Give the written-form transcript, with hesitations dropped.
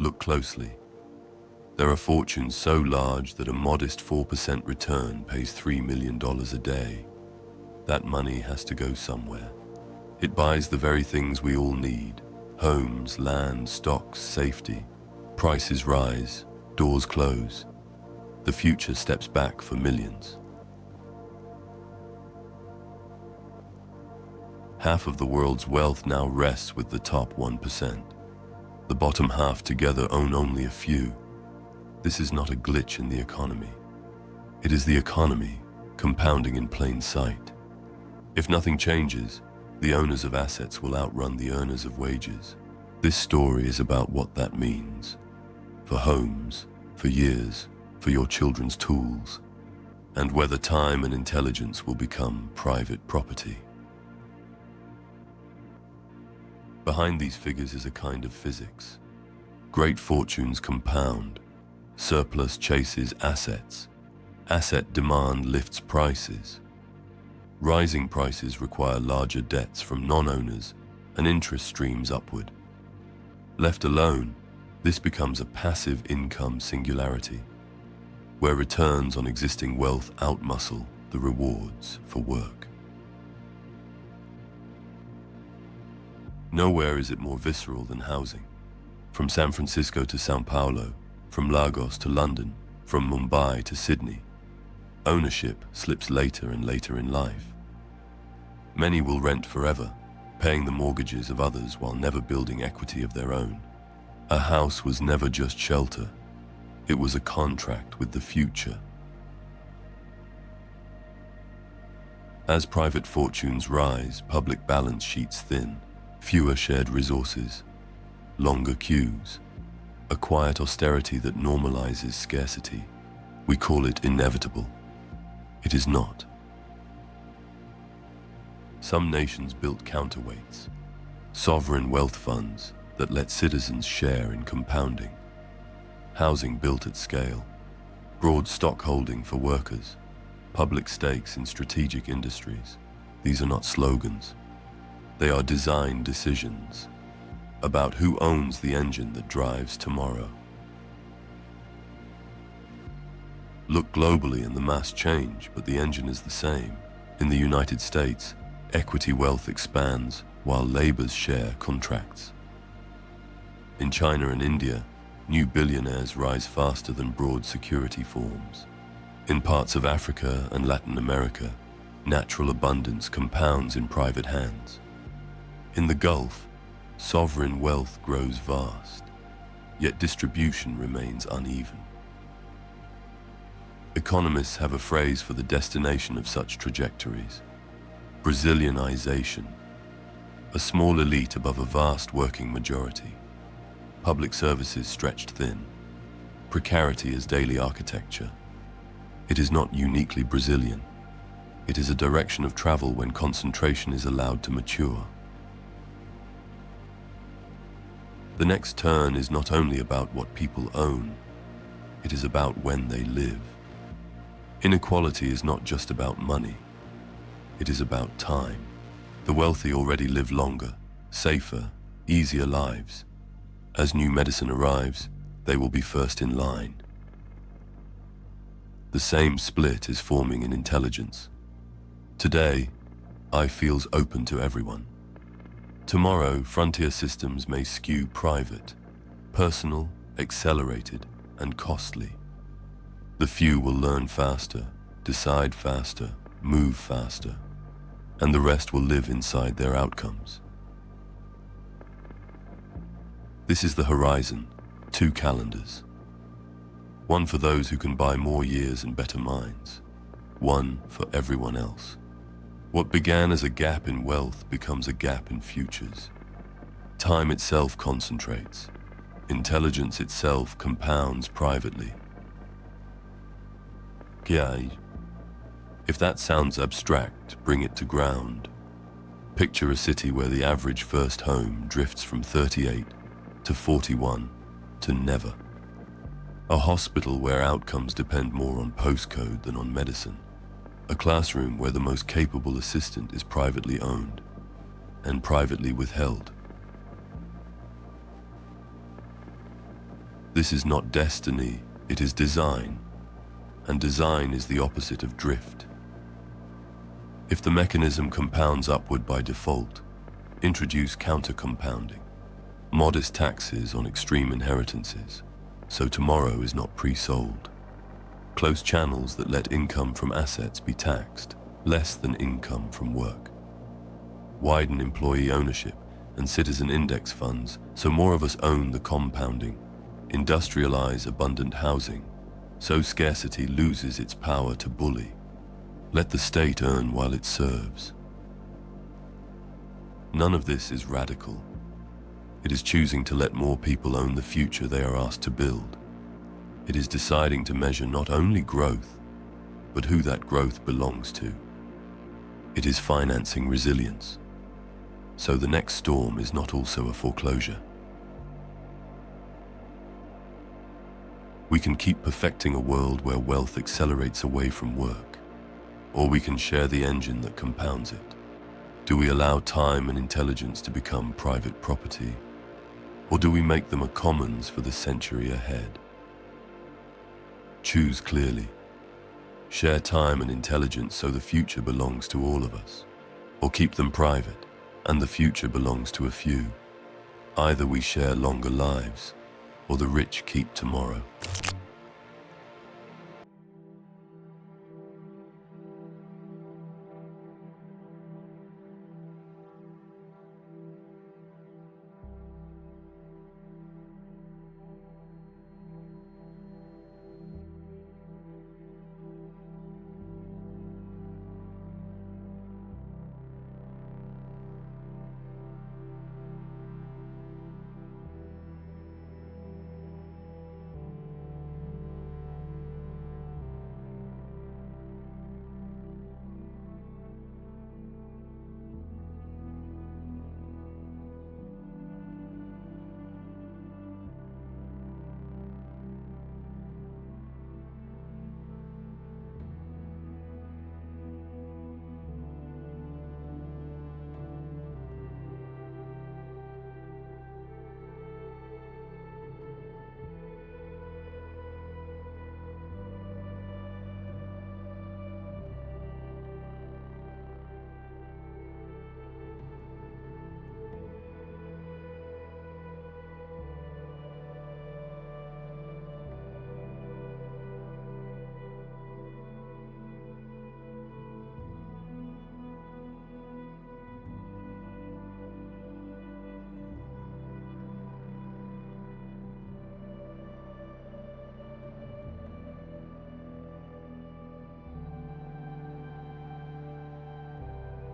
Look closely. There are fortunes so large that a modest 4% return pays $3 million a day. That money has to go somewhere. It buys the very things we all need: homes, land, stocks, safety. Prices rise, doors close. The future steps back for millions. Half of the world's wealth now rests with the top 1%. The bottom half together own only a few. This is not a glitch in the economy. It is the economy compounding in plain sight. If nothing changes, the owners of assets will outrun the earners of wages. This story is about what that means. For homes, for years, for your children's tools, and whether time and intelligence will become private property. Behind these figures is a kind of physics. Great fortunes compound. Surplus chases assets. Asset demand lifts prices. Rising prices require larger debts from non-owners and interest streams upward. Left alone, this becomes a passive income singularity, where returns on existing wealth outmuscle the rewards for work. Nowhere is it more visceral than housing. From San Francisco to São Paulo, from Lagos to London, from Mumbai to Sydney, ownership slips later and later in life. Many will rent forever, paying the mortgages of others while never building equity of their own. A house was never just shelter. It was a contract with the future. As private fortunes rise, public balance sheets thin, fewer shared resources, longer queues, a quiet austerity that normalizes scarcity. We call it inevitable. It is not. Some nations built counterweights, sovereign wealth funds that let citizens share in compounding, housing built at scale, broad stock holding for workers, public stakes in strategic industries. These are not slogans. They are design decisions about who owns the engine that drives tomorrow. Look globally and the mass change, but the engine is the same. In the United States, equity wealth expands while labor's share contracts. In China and India, new billionaires rise faster than broad security forms. In parts of Africa and Latin America, natural abundance compounds in private hands. In the Gulf, sovereign wealth grows vast, yet distribution remains uneven. Economists have a phrase for the destination of such trajectories: Brazilianization, a small elite above a vast working majority. Public services stretched thin, precarity as daily architecture. It is not uniquely Brazilian. It is a direction of travel when concentration is allowed to mature. The next turn is not only about what people own, it is about when they live. Inequality is not just about money, it is about time. The wealthy already live longer, safer, easier lives. As new medicine arrives, they will be first in line. The same split is forming in intelligence. Today, I feels open to everyone. Tomorrow, frontier systems may skew private, personal, accelerated, and costly. The few will learn faster, decide faster, move faster, and the rest will live inside their outcomes. This is the horizon, 2 calendars. One for those who can buy more years and better minds. One for everyone else. What began as a gap in wealth becomes a gap in futures. Time itself concentrates. Intelligence itself compounds privately. If that sounds abstract, bring it to ground. Picture a city where the average first home drifts from 38 to 41 to never. A hospital where outcomes depend more on postcode than on medicine. A classroom where the most capable assistant is privately owned and privately withheld. This is not destiny, it is design. And design is the opposite of drift. If the mechanism compounds upward by default, introduce counter-compounding, modest taxes on extreme inheritances, so tomorrow is not pre-sold. Close channels that let income from assets be taxed, less than income from work. Widen employee ownership and citizen index funds so more of us own the compounding. Industrialize abundant housing, so scarcity loses its power to bully. Let the state earn while it serves. None of this is radical. It is choosing to let more people own the future they are asked to build. It is deciding to measure not only growth, but who that growth belongs to. It is financing resilience, so the next storm is not also a foreclosure. We can keep perfecting a world where wealth accelerates away from work, or we can share the engine that compounds it. Do we allow time and intelligence to become private property, or do we make them a commons for the century ahead? Choose clearly. Share time and intelligence so the future belongs to all of us, or keep them private and the future belongs to a few. Either we share longer lives, or the rich keep tomorrow.